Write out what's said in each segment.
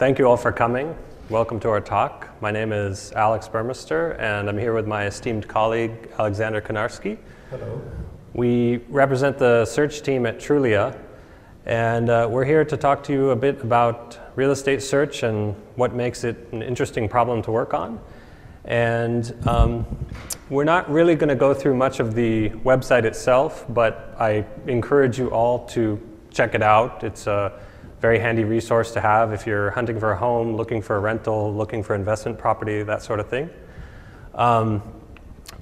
Thank you all for coming. Welcome to our talk. My name is Alex Burmester, and I'm here with my esteemed colleague, Alexander Kanarsky. Hello. We represent the search team at Trulia, and we're here to talk to you a bit about real estate search and what makes it an interesting problem to work on. And we're not really going to go through much of the website itself, but I encourage you all to check it out. It's a very handy resource to have if you're hunting for a home, looking for a rental, looking for investment property, that sort of thing.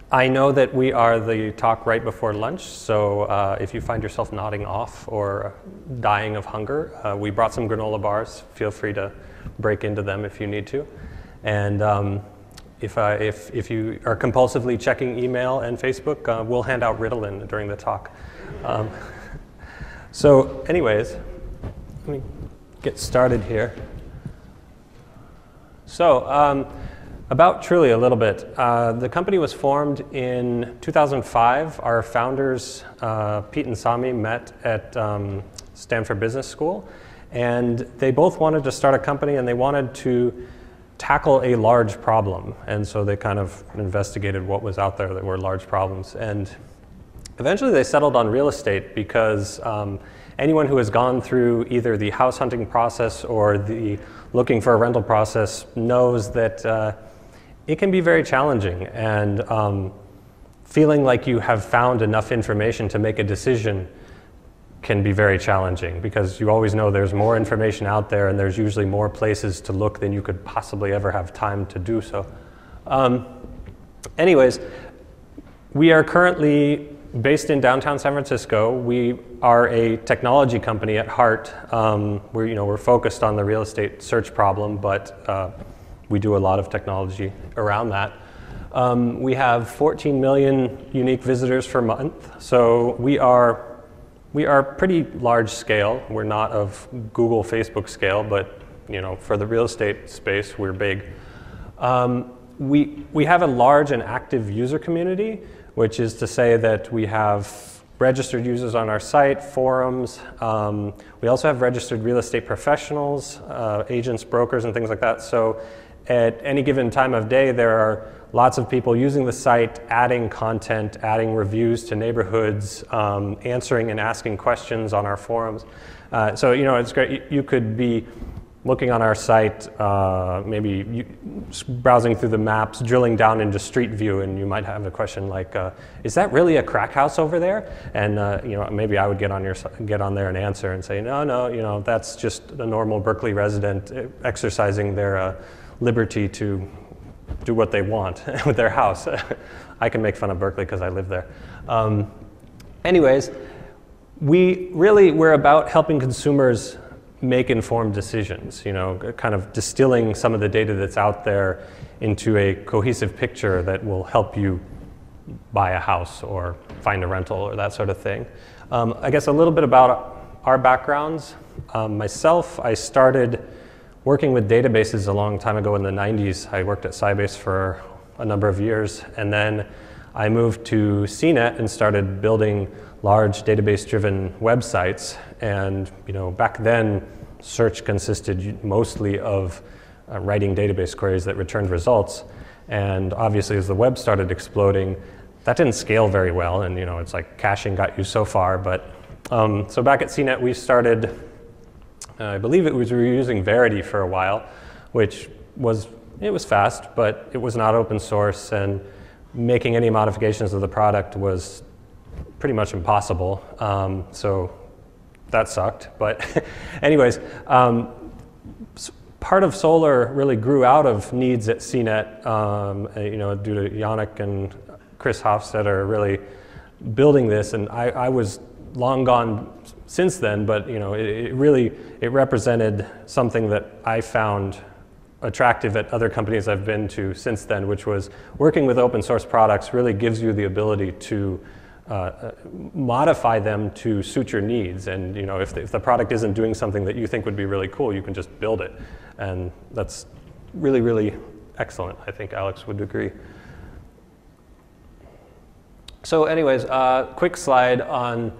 I know that we are the talk right before lunch, so if you find yourself nodding off or dying of hunger, we brought some granola bars. Feel free to break into them if you need to. And if you are compulsively checking email and Facebook, we'll hand out Ritalin during the talk. So anyways, let me get started here. So about Trulia a little bit. The company was formed in 2005. Our founders, Pete and Sami, met at Stanford Business School, and they both wanted to start a company, and they wanted to tackle a large problem. And so they kind of investigated what was out there that were large problems. And eventually they settled on real estate because anyone who has gone through either the house hunting process or the looking for a rental process knows that it can be very challenging, and feeling like you have found enough information to make a decision can be very challenging, because you always know there's more information out there and there's usually more places to look than you could possibly ever have time to do so. Anyways, we are currently based in downtown San Francisco. We are a technology company at heart. We're focused on the real estate search problem, but we do a lot of technology around that. We have 14 million unique visitors per month, so we are pretty large scale. We're not of Google, Facebook scale, but for the real estate space, we're big. We have a large and active user community, which is to say that we have registered users on our site, forums. We also have registered real estate professionals, agents, brokers, and things like that. So at any given time of day, there are lots of people using the site, adding content, adding reviews to neighborhoods, answering and asking questions on our forums. So it's great. You could be looking on our site, maybe browsing through the maps, drilling down into Street View, and you might have a question like, "Is that really a crack house over there?" And maybe I would get on there and answer and say, "No, that's just a normal Berkeley resident exercising their liberty to do what they want with their house." I can make fun of Berkeley because I live there. Anyways, we're about helping consumers make informed decisions, kind of distilling some of the data that's out there into a cohesive picture that will help you buy a house or find a rental or that sort of thing. I guess a little bit about our backgrounds. Myself, I started working with databases a long time ago in the 90s. I worked at Sybase for a number of years, and then I moved to CNET and started building large database-driven websites. And back then, search consisted mostly of writing database queries that returned results. And obviously, as the web started exploding, that didn't scale very well. And it's like caching got you so far. But so back at CNET, we started, I believe we were using Verity for a while, which was fast, but it was not open source, and making any modifications of the product was pretty much impossible. So that sucked. But anyways, part of Solr really grew out of needs at CNET, due to Yannick and Chris Hofstetter really building this. And I was long gone since then, but it represented something that I found attractive at other companies I've been to since then, which was working with open source products really gives you the ability to modify them to suit your needs. And if the product isn't doing something that you think would be really cool, you can just build it. And that's really, really excellent. I think Alex would agree. So anyways, quick slide on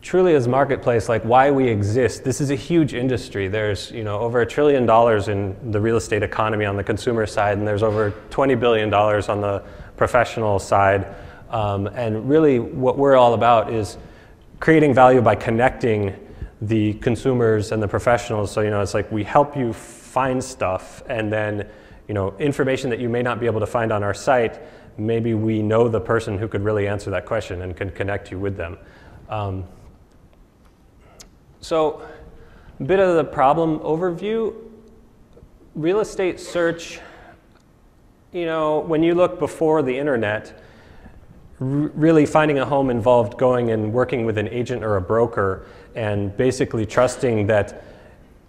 Trulia's marketplace, like why we exist, this is a huge industry. There's over $1 trillion in the real estate economy on the consumer side, and there's over $20 billion on the professional side. And really what we're all about is creating value by connecting the consumers and the professionals. So it's like we help you find stuff, and then information that you may not be able to find on our site, maybe we know the person who could really answer that question and can connect you with them. So a bit of the problem overview. Real estate search, when you look before the internet, really finding a home involved going and working with an agent or a broker and basically trusting that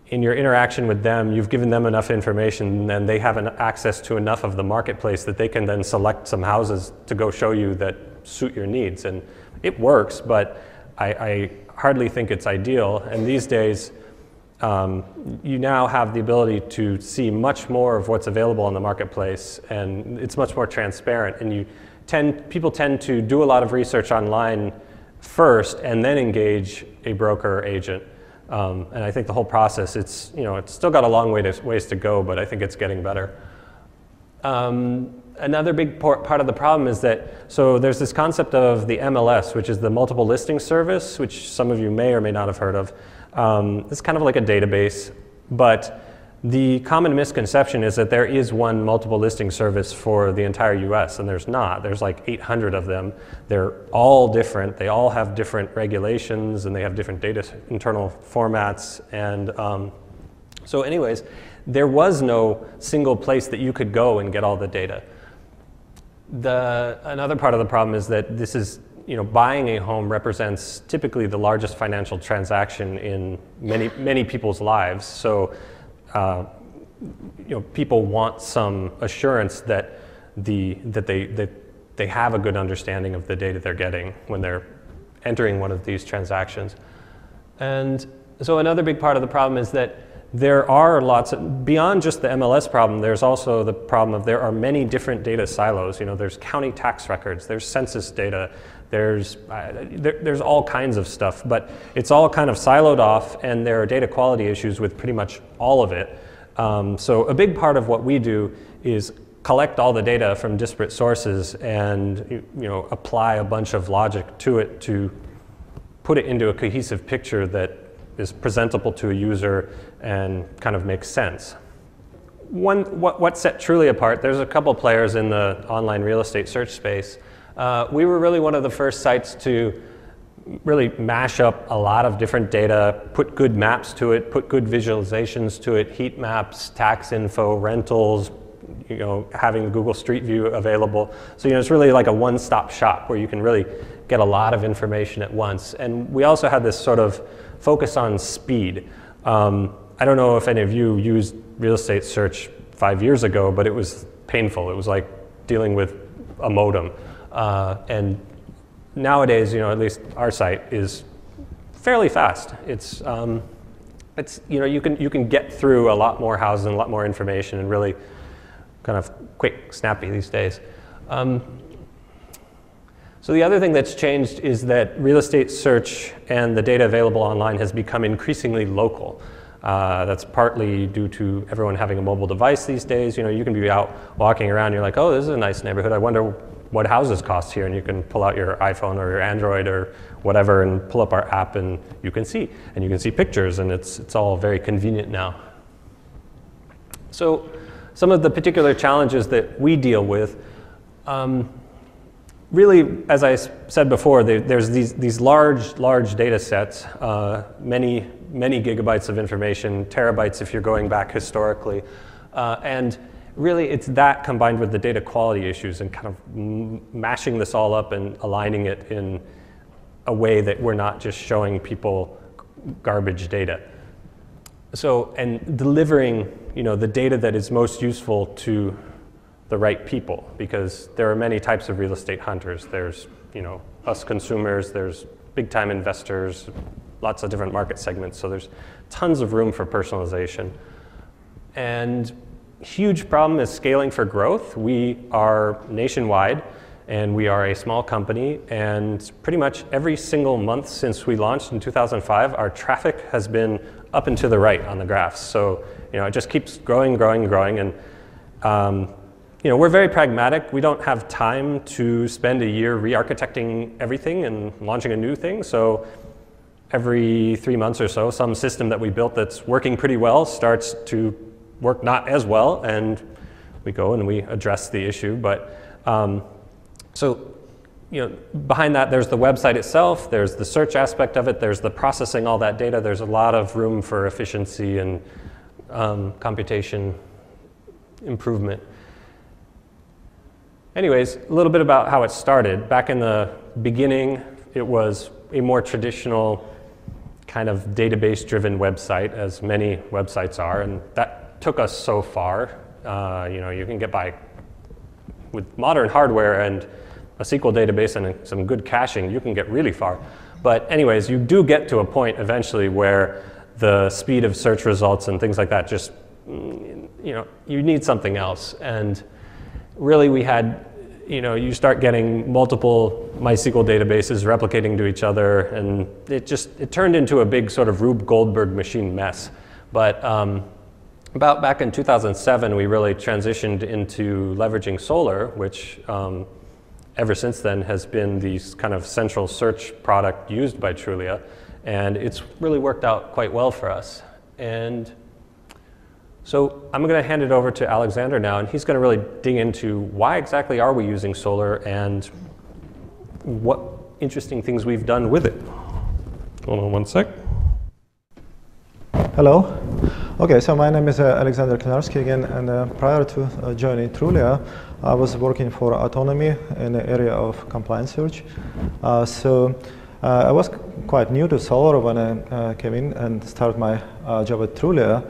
in your interaction with them, you've given them enough information and they have access to enough of the marketplace that they can then select some houses to go show you that suit your needs. And it works, but I hardly think it's ideal. And these days, you now have the ability to see much more of what's available on the marketplace, and it's much more transparent. And people tend to do a lot of research online first and then engage a broker or agent. And I think the whole process, it's still got a long ways to go, but I think it's getting better. Another big part of the problem is that, so there's this concept of the MLS, which is the multiple listing service, which some of you may or may not have heard of. It's kind of like a database, but the common misconception is that there is one multiple listing service for the entire US, and there's not. There's like 800 of them. They're all different. They all have different regulations, and they have different data internal formats. And so anyways, there was no single place that you could go and get all the data. Another part of the problem is that this is, buying a home represents typically the largest financial transaction in many people's lives. So, people want some assurance that they have a good understanding of the data they're getting when they're entering one of these transactions. And so another big part of the problem is that there are beyond just the MLS problem, there's also the problem of there are many different data silos. There's county tax records, there's census data, there's all kinds of stuff, but it's all kind of siloed off, and there are data quality issues with pretty much all of it. So a big part of what we do is collect all the data from disparate sources and apply a bunch of logic to it to put it into a cohesive picture that is presentable to a user and kind of makes sense. What set Trulia apart, there's a couple players in the online real estate search space. We were really one of the first sites to really mash up a lot of different data, put good maps to it, put good visualizations to it, heat maps, tax info, rentals, having Google Street View available. So it's really like a one-stop shop where you can really get a lot of information at once. And we also had this sort of focus on speed. I don't know if any of you used real estate search 5 years ago, but it was painful. It was like dealing with a modem. And nowadays, at least our site is fairly fast. It's you can get through a lot more houses and a lot more information, and really kind of quick, snappy these days. So the other thing that's changed is that real estate search and the data available online has become increasingly local. That's partly due to everyone having a mobile device these days. You can be out walking around, you're like, oh, this is a nice neighborhood. I wonder what houses cost here, and you can pull out your iPhone or your Android or whatever and pull up our app, and you can see pictures, and it's all very convenient now. So some of the particular challenges that we deal with, really, as I said before, there's these large data sets, many gigabytes of information, terabytes if you're going back historically, and really it's that combined with the data quality issues and kind of mashing this all up and aligning it in a way that we're not just showing people garbage data. So, and delivering, the data that is most useful to the right people, because there are many types of real estate hunters. There's, us consumers, there's big time investors, lots of different market segments. So there's tons of room for personalization. And huge problem is scaling for growth. We are nationwide, and we are a small company, and pretty much every single month since we launched in 2005, our traffic has been up and to the right on the graphs. So, it just keeps growing, and we're very pragmatic. We don't have time to spend a year re-architecting everything and launching a new thing. So every 3 months or so, some system that we built that's working pretty well starts to work not as well, and we go and we address the issue. But behind that, there's the website itself, there's the search aspect of it, there's the processing all that data. There's a lot of room for efficiency and computation improvement. Anyways, a little bit about how it started. Back in the beginning, it was a more traditional kind of database-driven website, as many websites are, and that took us so far. You can get by with modern hardware and a SQL database and some good caching, you can get really far. But anyways, you do get to a point eventually where the speed of search results and things like that just, you need something else. And really we had, you start getting multiple MySQL databases replicating to each other, and it turned into a big sort of Rube Goldberg machine mess. But about back in 2007, we really transitioned into leveraging Solr, which ever since then has been the kind of central search product used by Trulia, and it's really worked out quite well for us. And so I'm going to hand it over to Alexander now, and he's going to really dig into why exactly are we using Solr and what interesting things we've done with it. Hold on one sec. Hello. Okay, so my name is Alexander Kanarsky again, and prior to joining Trulia, I was working for Autonomy in the area of compliance search. I was quite new to Solr when I came in and started my job at Trulia,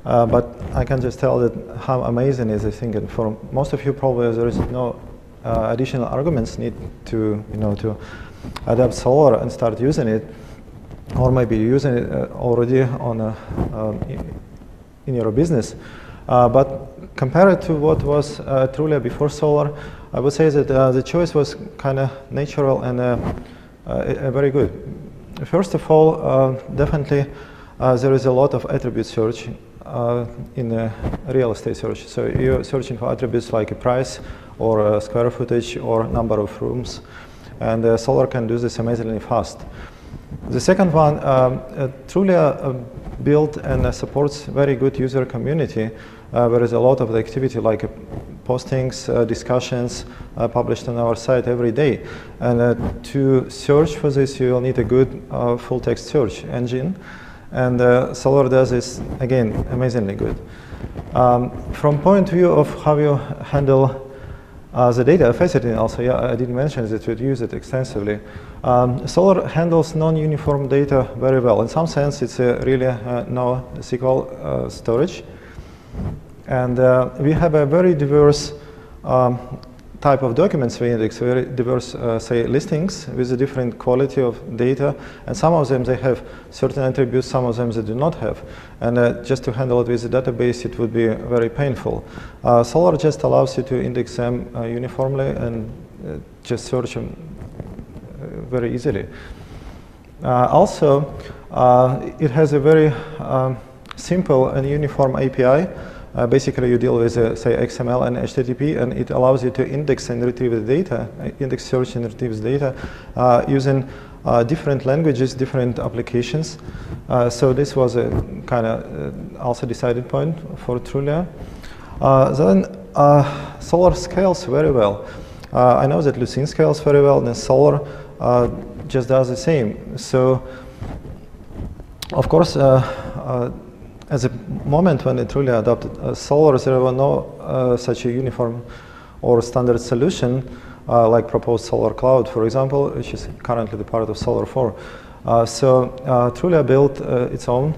but I can just tell that how amazing is this thing. And for most of you, probably there is no additional arguments need to to adapt Solr and start using it, or maybe using it already on in your business. But compared to what was Trulia before Solr, I would say that the choice was kind of natural and very good. First of all, definitely there is a lot of attribute search in real estate search. So you're searching for attributes like a price or square footage or number of rooms, and Solr can do this amazingly fast. The second one, Trulia built and supports very good user community. There is a lot of the activity like postings, discussions published on our site every day. And to search for this, you will need a good full text search engine. And Solr does this, again, amazingly good. From point of view of how you handle the data faceting also, yeah, I didn't mention that we use it extensively. Solr handles non-uniform data very well. In some sense, it's really no SQL storage. And we have a very diverse type of documents we index, very diverse, say, listings with a different quality of data. And some of them, they have certain attributes, some of them they do not have. And just to handle it with a database, it would be very painful. Solr just allows you to index them uniformly and just search them very easily. Also, it has a very simple and uniform API. Basically, you deal with, say, XML and HTTP, and it allows you to index and retrieve the data, index search and retrieve data using different languages, different applications. So this was a kind of also decided point for Trulia. Then Solr scales very well. I know that Lucene scales very well, and Solr just does the same. So, of course, at the moment when Trulia adopted Solr, there were no such a uniform or standard solution like proposed Solr Cloud, for example, which is currently the part of Solr 4. So Trulia built its own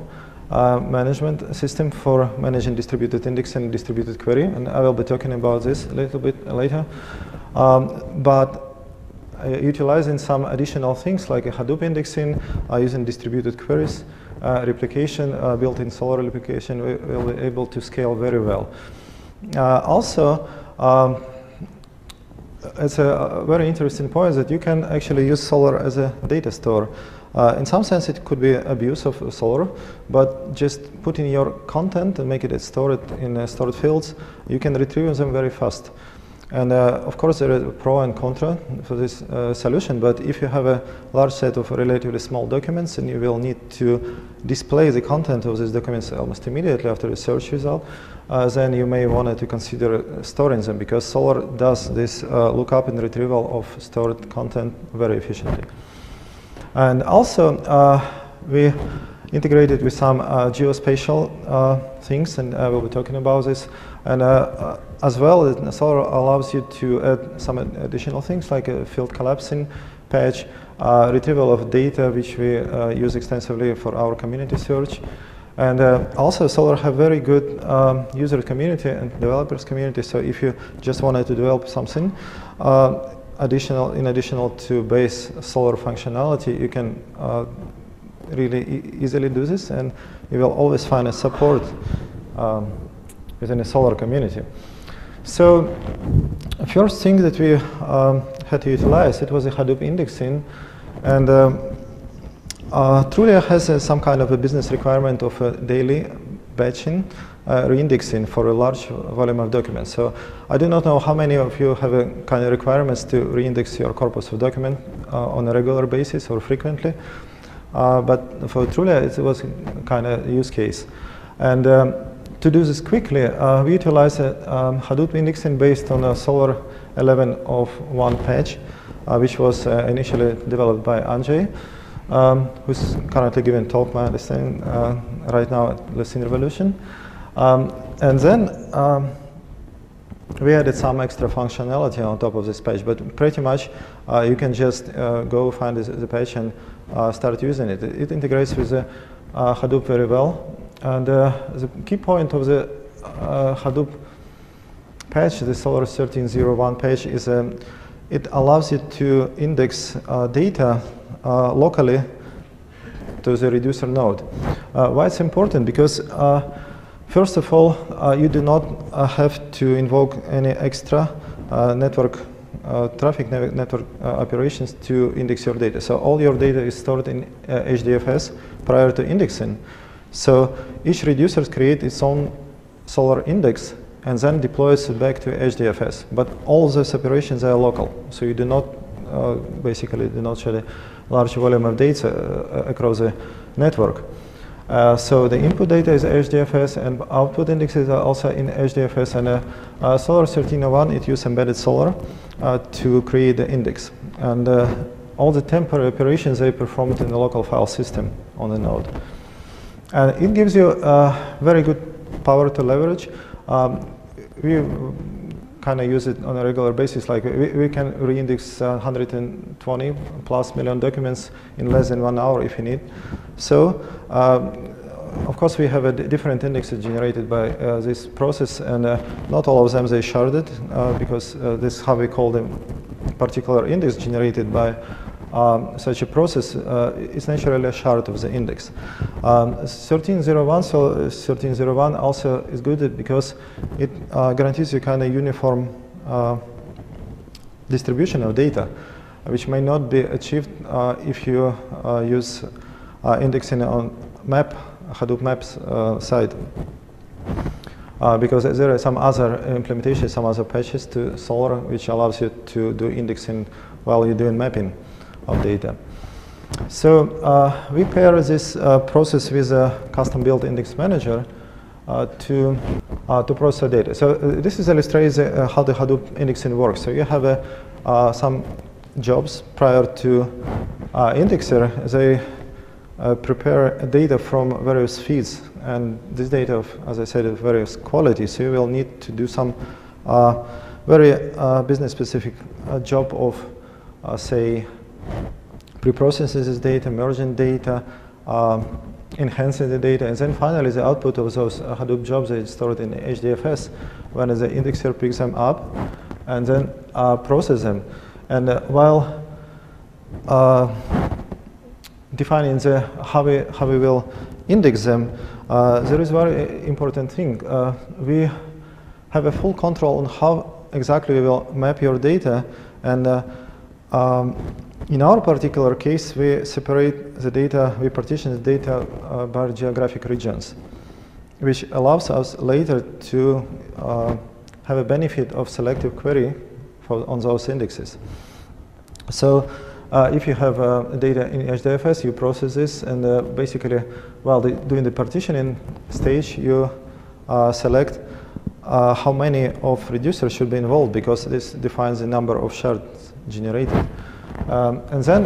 management system for managing distributed index and distributed query, and I will be talking about this a little bit later. But utilizing some additional things like a Hadoop indexing, using distributed queries, replication, built-in Solr replication, we will be able to scale very well. Also, it's a very interesting point that you can actually use Solr as a data store. In some sense, it could be abuse of Solr, but just put in your content and make it stored in stored fields, you can retrieve them very fast. And of course, there is a pro and contra for this solution, but if you have a large set of relatively small documents and you will need to display the content of these documents almost immediately after the search result, then you may want to consider storing them, because Solr does this lookup and retrieval of stored content very efficiently. And also, we integrated with some geospatial things, and I will be talking about this. And as well, Solr allows you to add some additional things like a field collapsing patch, retrieval of data, which we use extensively for our community search. And also, Solr have very good user community and developers community. So if you just wanted to develop something in addition to base Solr functionality, you can really easily do this, and you will always find a support within the Solr community. So, first thing that we had to utilize, it was a Hadoop indexing, and Trulia has some kind of a business requirement of a daily batching, reindexing for a large volume of documents. So I do not know how many of you have a kind of requirements to reindex your corpus of document on a regular basis or frequently. But for Trulia, it was kind of use case. And to do this quickly, we utilize a Hadoop indexing based on a Solr 11.1 patch, which was initially developed by Andrzej, who's currently giving talk, my understanding, right now at Lucene Revolution. And then we added some extra functionality on top of this page, but pretty much you can just go find the page and start using it. It integrates with the Hadoop very well. And the key point of the Hadoop patch, the Solr 13.01 page, is it allows you to index data locally to the reducer node. Why it's important? Because first of all, you do not have to invoke any extra network traffic network operations to index your data. So all your data is stored in HDFS prior to indexing. So each reducer creates its own Solr index and then deploys it back to HDFS. But all of those operations are local. So you do not basically do not share a large volume of data across the network. So the input data is HDFS, and output indexes are also in HDFS. And Solr 13.01, it uses embedded Solr to create the index. And all the temporary operations, they performed in the local file system on the node. And it gives you very good power to leverage. We kind of use it on a regular basis. Like we can reindex 120 plus million documents in less than 1 hour if you need. So, of course, we have a different indexes generated by this process, and not all of them they sharded because this is how we call the particular index generated by such a process is naturally a shard of the index. 13.01, so 13.01 also is good because it guarantees you kind of uniform distribution of data, which may not be achieved if you use indexing on Hadoop Maps side. Because there are some other implementations, some other patches to Solr, which allows you to do indexing while you're doing mapping of data. So we pair this process with a custom-built index manager to process data. So this illustrates how the Hadoop indexing works. So you have some jobs prior to indexer. They prepare data from various feeds, and this data, as I said, of various qualities. So you will need to do some very business-specific job of, say, pre-processing this data, merging data, enhancing the data, and then finally the output of those Hadoop jobs is stored in HDFS when the indexer picks them up and then process them. And while defining how we will index them, there is a very important thing. We have a full control on how exactly we will map your data. And in our particular case, we separate the data, we partition the data by geographic regions, which allows us later to have a benefit of selective query on those indexes. So if you have data in HDFS, you process this, and basically, while doing the partitioning stage, you select how many of reducers should be involved, because this defines the number of shards generated. And then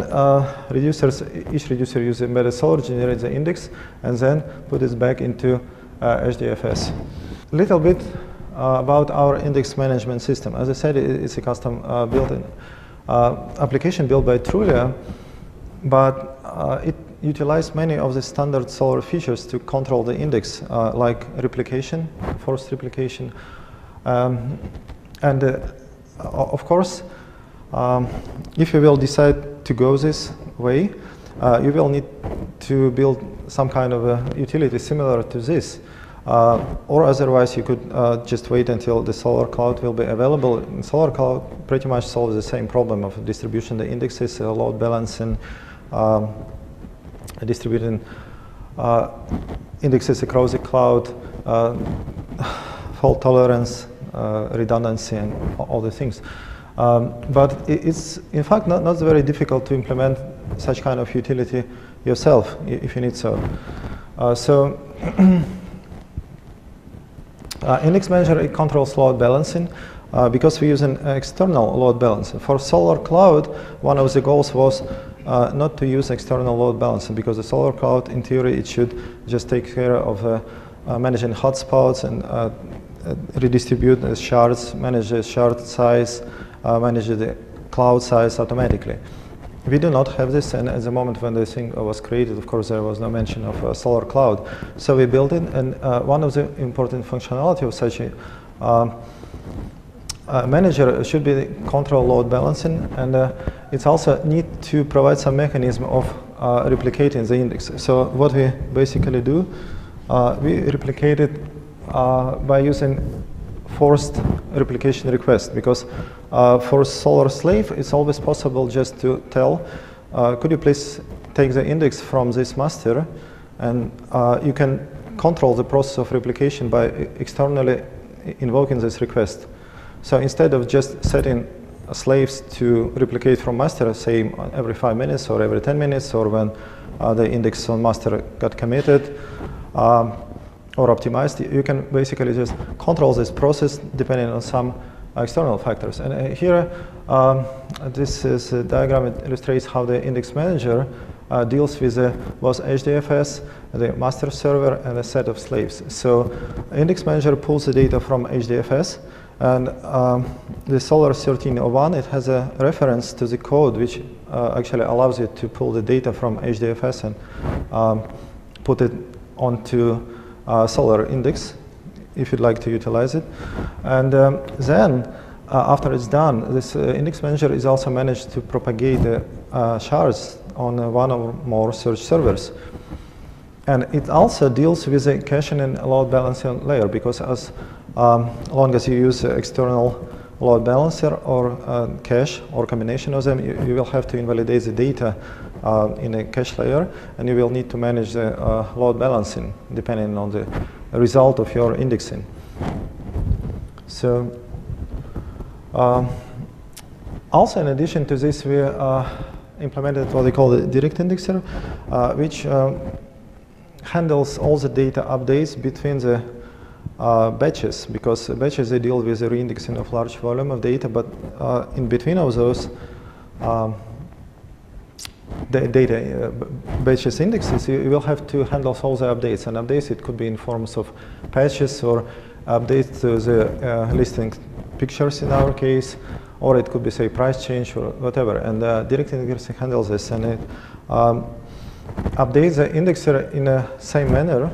each reducer uses embedded Solr, generates the index, and then put it back into HDFS. A little bit about our index management system. As I said, it's a custom built-in application built by Trulia, but it utilized many of the standard Solr features to control the index, like replication, forced replication, and of course, if you will decide to go this way, you will need to build some kind of a utility similar to this. Or otherwise, you could just wait until the Solr cloud will be available. And Solr cloud pretty much solves the same problem of distribution, the indexes, load balancing, distributing indexes across the cloud, fault tolerance, redundancy, and all the things. But it's in fact not very difficult to implement such kind of utility yourself if you need so. Index manager, it controls load balancing because we use an external load balancer. For Solr cloud, one of the goals was not to use external load balancing, because the Solr cloud, in theory, it should just take care of managing hotspots and redistribute the shards, manage the shard size, manage the cloud size automatically. We do not have this, and at the moment when the thing was created, of course, there was no mention of Solr cloud. So we built it, and one of the important functionality of such a manager should be control load balancing, and it's also need to provide some mechanism of replicating the index. So what we basically do, we replicate it by using forced replication request, because for Solr slave, it's always possible just to tell, could you please take the index from this master, and you can control the process of replication by externally invoking this request. So instead of just setting slaves to replicate from master, say every 5 minutes or every 10 minutes, or when the index on master got committed, or optimized, you can basically just control this process depending on some external factors. And here, this is a diagram. It illustrates how the index manager deals with both HDFS, the master server, and a set of slaves. So index manager pulls the data from HDFS, and the Solr 1301, it has a reference to the code which actually allows you to pull the data from HDFS and put it onto Solr index, if you'd like to utilize it. And then, after it's done, this index manager is also managed to propagate the shards on one or more search servers. And it also deals with the caching and load balancing layer, because as long as you use external load balancer or cache or combination of them, you will have to invalidate the data in a cache layer, and you will need to manage the load balancing depending on the result of your indexing. So also, in addition to this, we implemented what they call the direct indexer, which handles all the data updates between the batches, because batches, they deal with the reindexing of large volume of data, but in between of those the data batches indexes, you will have to handle all the updates. And updates, it could be in forms of patches or updates to the listing pictures in our case, or it could be, say, price change or whatever. And direct indexing handles this, and it updates the indexer in the same manner.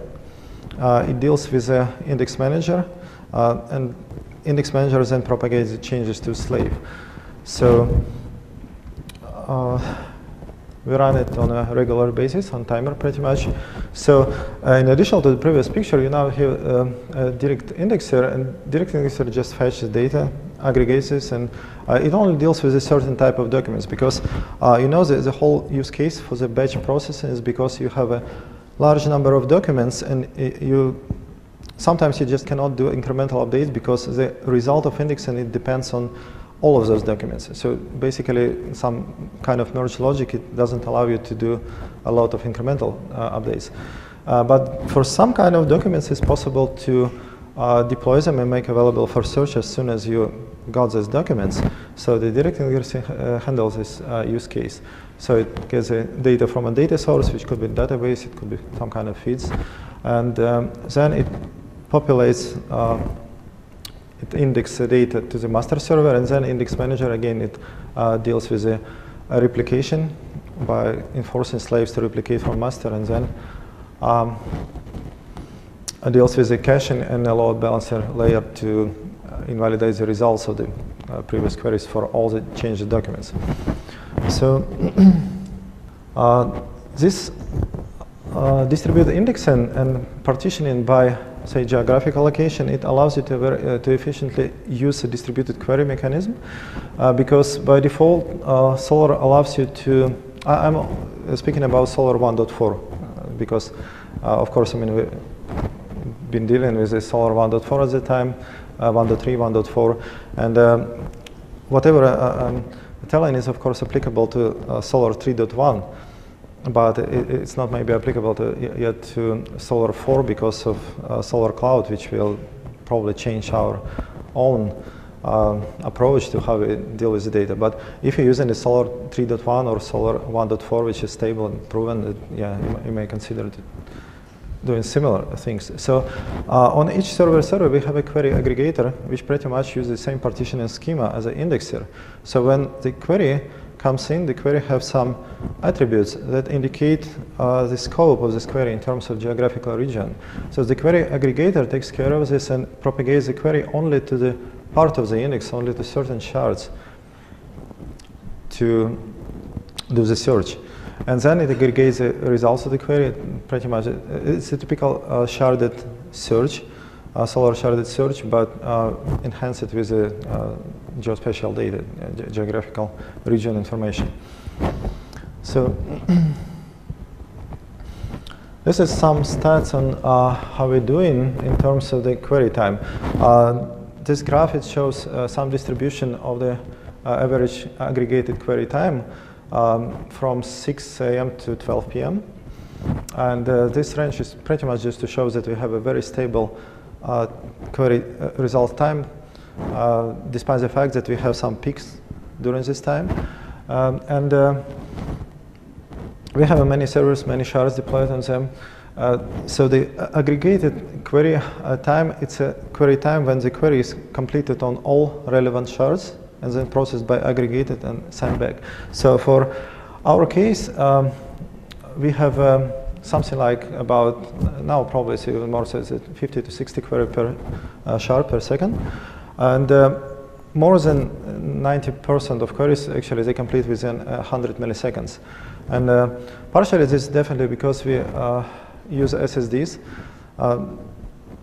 It deals with the index manager, and index manager then propagates the changes to slave. So we run it on a regular basis, on timer pretty much. So in addition to the previous picture, you now have a direct indexer, and direct indexer just fetches data aggregates this, and it only deals with a certain type of documents, because you know the whole use case for the batch processing is because you have a large number of documents, and sometimes you just cannot do incremental updates because the result of indexing, it depends on all of those documents. So basically, some kind of merge logic, it doesn't allow you to do a lot of incremental updates. But for some kind of documents, it's possible to deploy them and make available for search as soon as you got those documents. So the direct indexing handles this use case. So it gets data from a data source, which could be a database, it could be some kind of feeds. And then it populates, it indexes the data to the master server, and then index manager, again, it deals with a replication by enforcing slaves to replicate from master, and then deals with the caching and a load balancer layer to invalidate the results of the previous queries for all the changed documents. So this distributed indexing and partitioning by, say, geographical location, it allows you to efficiently use a distributed query mechanism, because by default, Solr allows you to, I'm speaking about Solr 1.4, because of course, I mean, we've been dealing with the Solr 1.4 at the time, 1.3, 1.4, and whatever I'm telling is of course applicable to Solr 3.1, but it's not maybe applicable yet to Solr 4 because of Solr Cloud, which will probably change our own approach to how we deal with the data. But if you're using the Solr 3.1 or Solr 1.4, which is stable and proven, yeah, you may consider it doing similar things. So on each server, we have a query aggregator, which pretty much uses the same partitioning schema as an indexer. So when the query comes in, the query has some attributes that indicate the scope of this query in terms of geographical region. So the query aggregator takes care of this and propagates the query only to the part of the index, only to certain shards to do the search. And then it aggregates the results of the query. Pretty much, it's a typical sharded search, Solr sharded search, but enhance it with the geospatial data, geographical region information. So this is some stats on how we're doing in terms of the query time. This graph, it shows some distribution of the average aggregated query time from 6 a.m. to 12 p.m. And this range is pretty much just to show that we have a very stable query result time, despite the fact that we have some peaks during this time. We have many servers, many shards deployed on them. So the aggregated query time, it's a query time when the query is completed on all relevant shards and then processed by aggregated and sent back. So for our case, we have something like about, now probably it's even more, so it's 50 to 60 query per shard per second. And more than 90% of queries, actually, they complete within 100 milliseconds. And partially this is definitely because we use SSDs.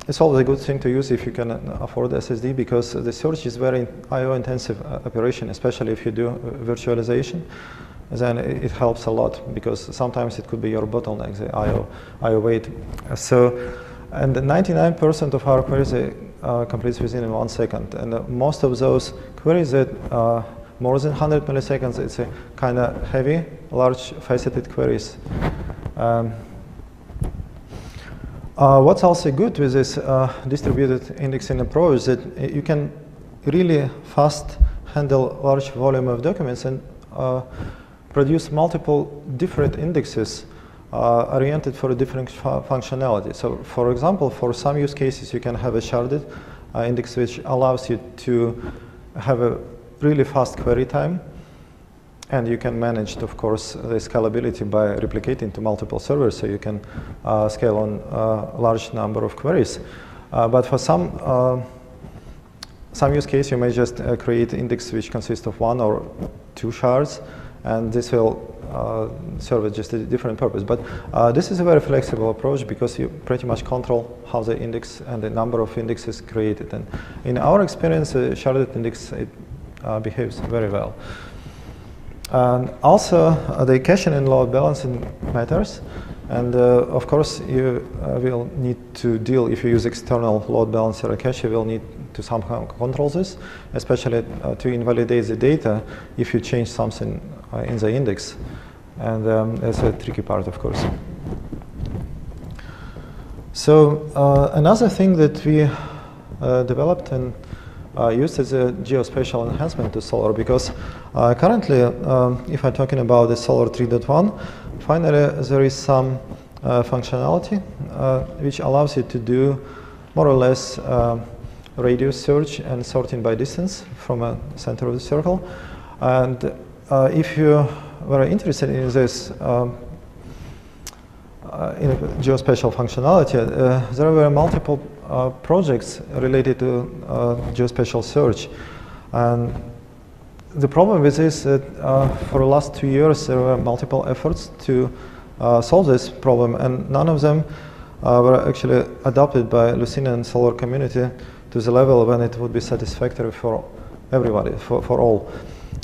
It's always a good thing to use if you can afford SSD, because the search is very I/O-intensive operation, especially if you do virtualization. Then it helps a lot, because sometimes it could be your bottleneck, the I/O weight. So, and 99% of our queries completes within 1 second. And most of those queries that more than 100 milliseconds, it's a kind of heavy, large faceted queries. What's also good with this distributed indexing approach is that you can really fast handle large volume of documents and produce multiple different indexes oriented for a different functionality. So for example, for some use cases, you can have a sharded index which allows you to have a really fast query time. And you can manage, of course, the scalability by replicating to multiple servers, so you can scale on a large number of queries. But for some use case, you may just create index which consists of 1 or 2 shards, and this will serve just a different purpose. But this is a very flexible approach because you pretty much control how the index and the number of indexes created. And in our experience, a sharded index behaves very well. And also, the caching and load balancing matters. And of course, you will need to deal, if you use external load balancer or cache, you will need to somehow control this, especially to invalidate the data if you change something in the index. And that's a tricky part, of course. So another thing that we developed and used is a geospatial enhancement to Solr, because currently, if I'm talking about the Solr 3.1, finally there is some functionality which allows you to do more or less radius search and sorting by distance from a center of the circle. And if you were interested in this in geospatial functionality, there were multiple projects related to geospatial search. And the problem with this is that for the last 2 years there were multiple efforts to solve this problem, and none of them were actually adopted by Lucene and Solr community to the level when it would be satisfactory for everybody, for all.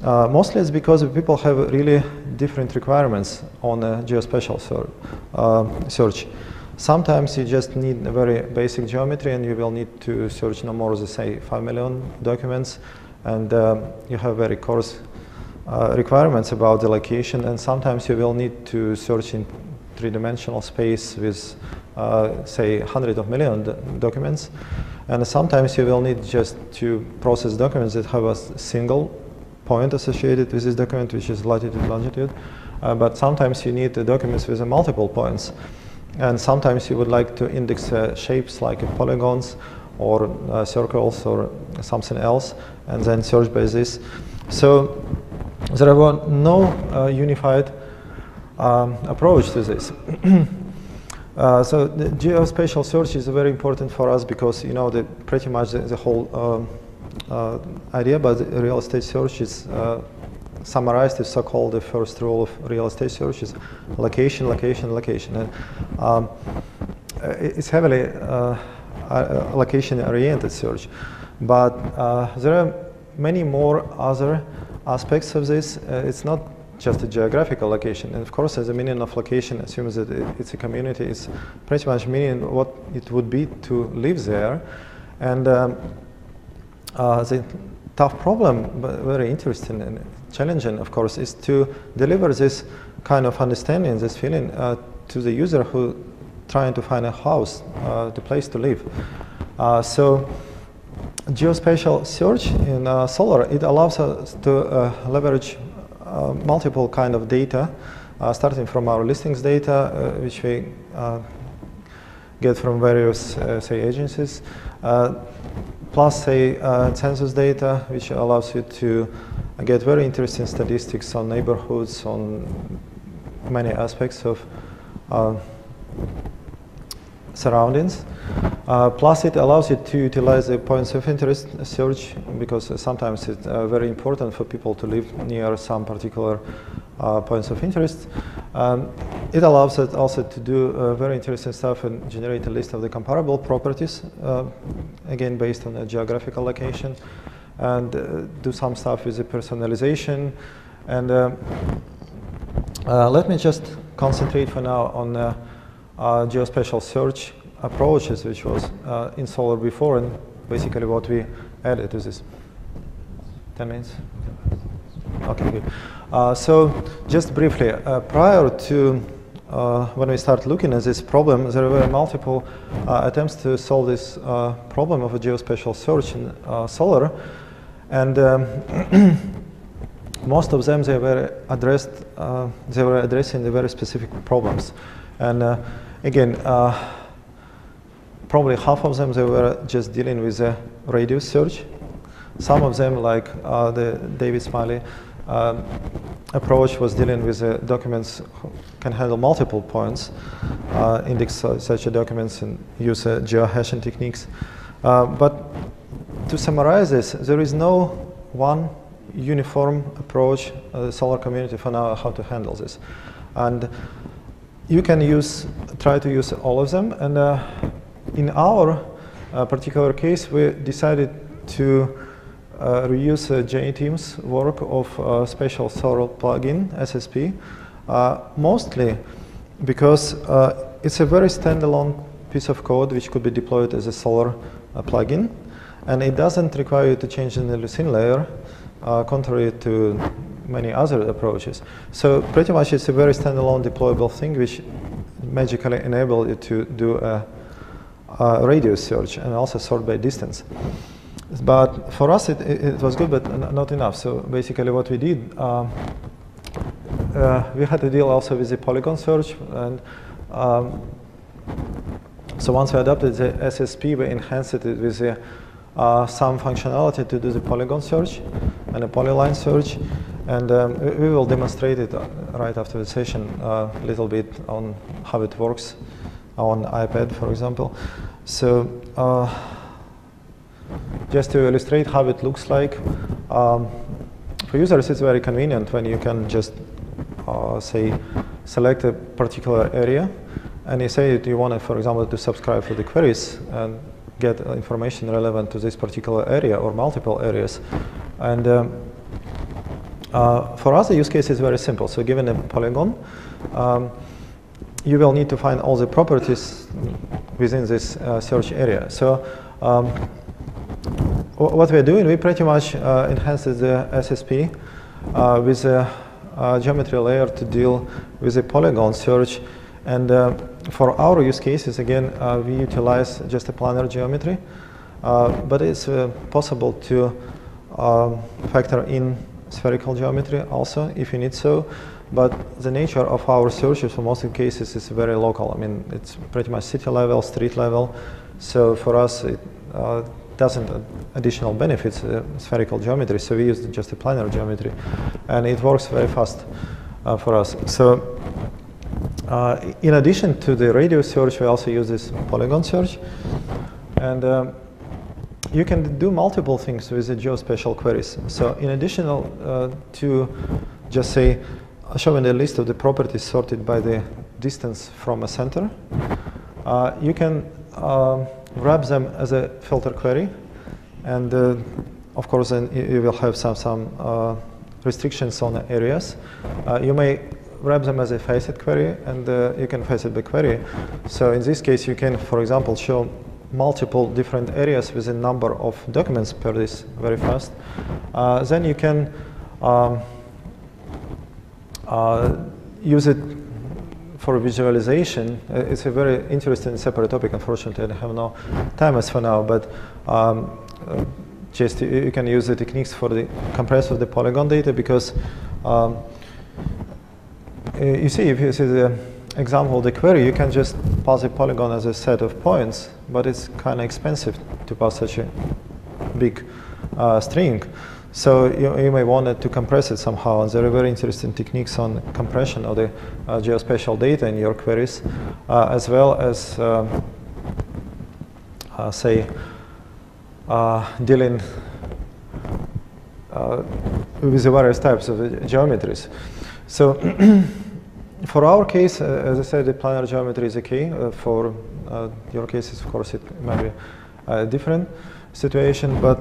Mostly it's because people have really different requirements on geospatial search. Sometimes you just need a very basic geometry and you will need to search no more than, say, 5 million documents, and you have very coarse requirements about the location, and sometimes you will need to search in three-dimensional space with, say, hundreds of million documents, and sometimes you will need just to process documents that have a single point associated with this document, which is latitude, longitude, but sometimes you need the documents with multiple points, and sometimes you would like to index shapes like polygons or circles or something else, and then search by this. So there was no unified approach to this. So the geospatial search is very important for us because, you know, pretty much the whole idea about the real estate search is summarized as so-called the first rule of real estate search is location, location, location. And it's heavily location-oriented search. But there are many more other aspects of this. It's not just a geographical location. And of course, as the meaning of location assumes that it's a community, it's pretty much meaning what it would be to live there. And the tough problem, but very interesting and challenging, of course, is to deliver this kind of understanding, this feeling to the user who trying to find a house, the place to live. So geospatial search in Solr, it allows us to leverage multiple kind of data, starting from our listings data, which we get from various, say, agencies, plus, say, census data, which allows you to get very interesting statistics on neighborhoods, on many aspects of surroundings. Plus, it allows you to utilize the points of interest search, because sometimes it's very important for people to live near some particular points of interest. It allows us also to do very interesting stuff and generate a list of the comparable properties, again based on a geographical location, and do some stuff with the personalization. And let me just concentrate for now on geospatial search approaches, which was in Solr before, and basically what we added to this. 10 minutes? Okay, good. So just briefly, prior to when we start looking at this problem, there were multiple attempts to solve this problem of a geospatial search in Solr, and most of them they were addressing the very specific problems. And again, probably half of them they were just dealing with a radius search. Some of them, like the David Smiley approach, was dealing with documents can handle multiple points, index such documents and use geohashing techniques. But to summarize this, there is no one uniform approach, the Solr community for now, how to handle this. And you can try to use all of them. And in our particular case, we decided to reuse JTeam's work of special Solr plugin, SSP, mostly because it's a very standalone piece of code which could be deployed as a Solr plugin, and it doesn't require you to change in the Lucene layer, contrary to many other approaches. So pretty much it's a very standalone deployable thing which magically enables you to do a radius search and also sort by distance. But for us it was good, but not enough. So basically what we did, we had to deal also with the polygon search, and so once we adopted the SSP, we enhanced it with some functionality to do the polygon search and a polyline search, and we will demonstrate it right after the session a little bit on how it works on iPad, for example. So just to illustrate how it looks like, for users it's very convenient when you can just say select a particular area, and you say that you want, for example, to subscribe for the queries and get information relevant to this particular area or multiple areas. And for us, the use case is very simple. So given a polygon, you will need to find all the properties within this search area. So what we're doing, we pretty much enhanced the SSP with a geometry layer to deal with the polygon search. And for our use cases, again, we utilize just a planar geometry, but it's possible to factor in spherical geometry also if you need so. But the nature of our searches for most cases is very local. I mean, it's pretty much city level, street level. So for us, it doesn't additional benefits spherical geometry. So we use just a planar geometry, and it works very fast for us. So in addition to the radius search, we also use this polygon search, and you can do multiple things with the geospatial queries. So in addition to just say showing a list of the properties sorted by the distance from a center, you can wrap them as a filter query, and of course then you will have some restrictions on the areas. You may wrap them as a facet query, and you can facet by query. So in this case, you can, for example, show multiple different areas with a number of documents per this very fast. Then you can use it for visualization. It's a very interesting separate topic. Unfortunately, I have no time as for now, but just you can use the techniques for the compression of the polygon data, because you see, if you see the example of the query, you can just pass the polygon as a set of points, but it's kind of expensive to pass such a big string. So you may want to compress it somehow, and there are very interesting techniques on compression of the geospatial data in your queries, as well as, say, dealing with the various types of geometries. So for our case, as I said, the planar geometry is okay. For your cases, of course, it might be a different situation, but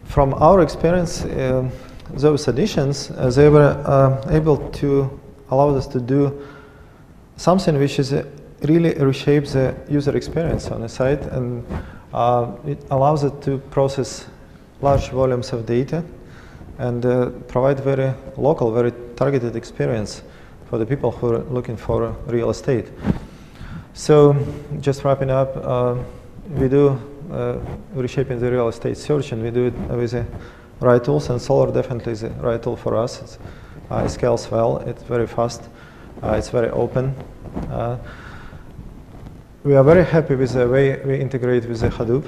from our experience, those additions, they were able to allow us to do something which is really reshapes the user experience on the site, and it allows it to process large volumes of data and provide very local, very targeted experience for the people who are looking for real estate. So just wrapping up, we do reshaping the real estate search, and we do it with the right tools, and Solr definitely is the right tool for us. It scales well, it's very fast, it's very open. We are very happy with the way we integrate with the Hadoop.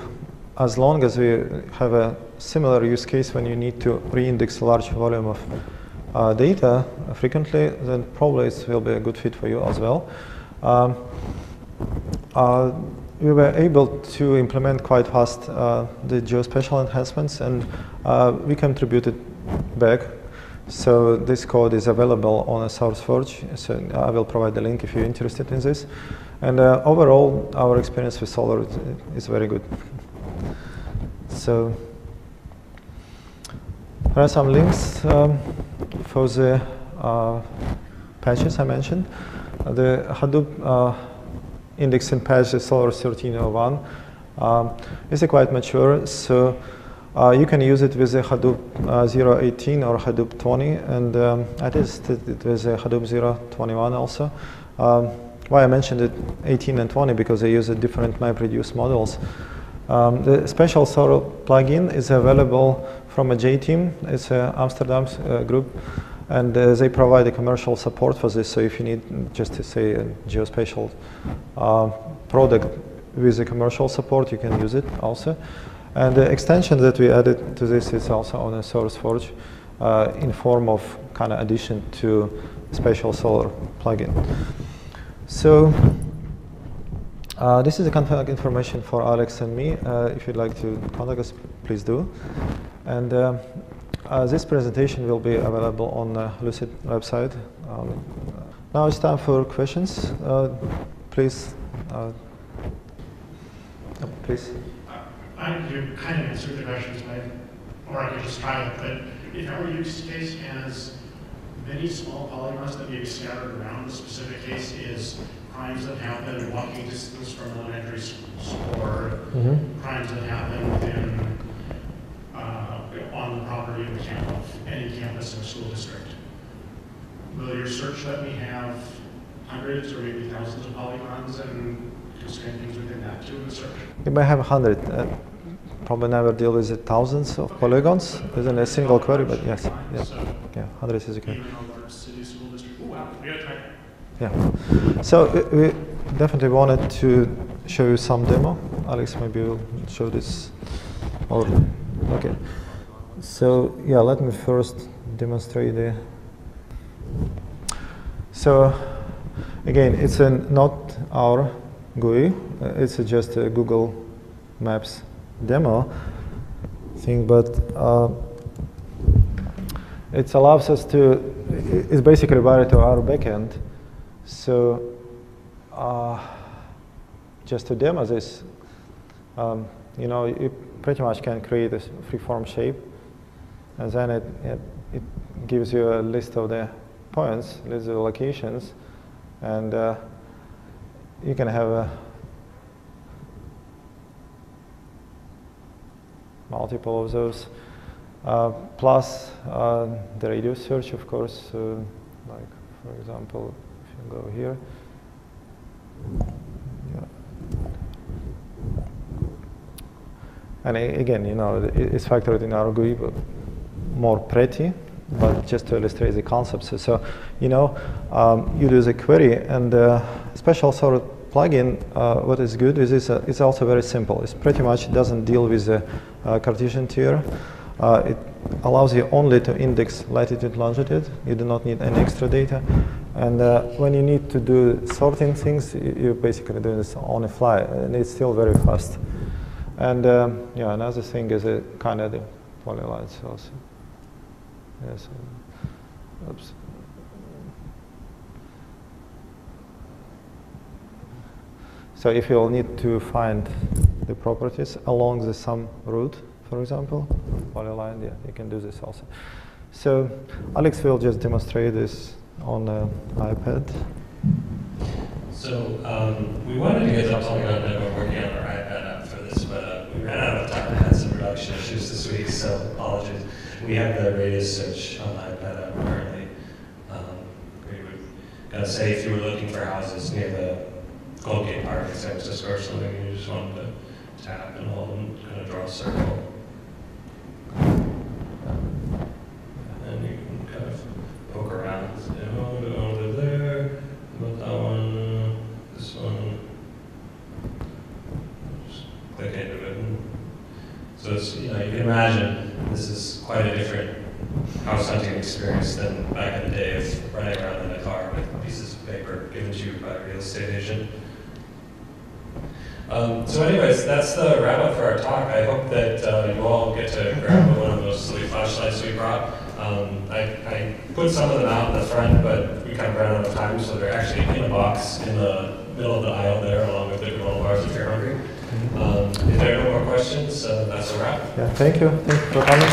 As long as we have a similar use case when you need to re-index a large volume of data frequently, then probably it will be a good fit for you as well. we were able to implement quite fast the geospatial enhancements, and we contributed back. So this code is available on a SourceForge. So I will provide the link if you're interested in this. And overall, our experience with Solr is very good. So there are some links for the patches I mentioned. The Hadoop Indexing patch, the Solr 13.01, is quite mature. So you can use it with the Hadoop 0.18 or Hadoop 20, and I tested it with the Hadoop 0.21 also. Why I mentioned it 18 and 20, because they use different MapReduce models. The special Solr plugin is available from a J-Team. It's an Amsterdam group, and they provide a commercial support for this. So if you need just to say a geospatial product with a commercial support, you can use it also. And the extension that we added to this is also on a SourceForge in form of kind of addition to special Solr plugin. So this is the contact information for Alex and me. If you'd like to contact us, please do. And this presentation will be available on the Lucene website. Now it's time for questions. Please. Please. You kind of answered the questions, or I could just try it, but if our use case has many small polygons that may be scattered around, the specific case is crimes that happen walking distance from elementary school, or crimes that happen within, on the property of any campus in a school district. Will your search let me have hundreds or maybe thousands of polygons and constrain things within that too in the search? You may have 100. Probably never deal with the thousands of polygons within a single query, but yes, yeah, 100 is okay. Even a large city school district. Oh wow, we gotta try that. Yeah. So we definitely wanted to show you some demo. Alex, maybe will show this. Or okay. So yeah, let me first demonstrate the. So again, it's not our GUI. It's just a Google Maps demo thing, but it allows us to, it's basically wired to our backend. So just to demo this, you know, you pretty much can create a freeform shape, and then it gives you a list of the points, list of the locations, and you can have a multiple of those, plus the radius search, of course. Like, for example, if you go here, and again, you know, it's factored in our GUI, but more pretty, but just to illustrate the concepts. So, you know, you do the query, and special Solr plugin, what is good is it's also very simple. It's pretty much doesn't deal with the Cartesian tier. It allows you only to index latitude, longitude. You do not need any extra data. And when you need to do sorting things, you're basically doing this on the fly, and it's still very fast. And yeah, another thing is kind of the polylines also. Yes. Oops. So if you'll need to find the properties along the some route, for example, polyline, yeah, you can do this also. So Alex will just demonstrate this on the iPad. So we wanted to get the polygon demo working on our iPad app for this, but we ran out of time and had some production issues this week, so apologies. We have the radius search on the iPad app currently. We would gotta say if you were looking for houses near the Colgate Park in San Francisco or something, you just wanted to tap and hold and kind of draw a circle. And you can kind of poke around and say, oh, do I want to live there? About that one, this one. Just click into it. So it's, you know, you can imagine this is quite a different house hunting experience than back in the day of running around in a car with pieces of paper given to you by a real estate agent. So anyways, that's the wrap up for our talk. I hope that you all get to grab one of those silly flashlights we brought. I put some of them out in the front, but we kind of ran out of time, so they're actually in a box in the middle of the aisle there, along with the granola bars if you're hungry. If there are no more questions, that's a wrap. Yeah, thank you. Thank you for coming.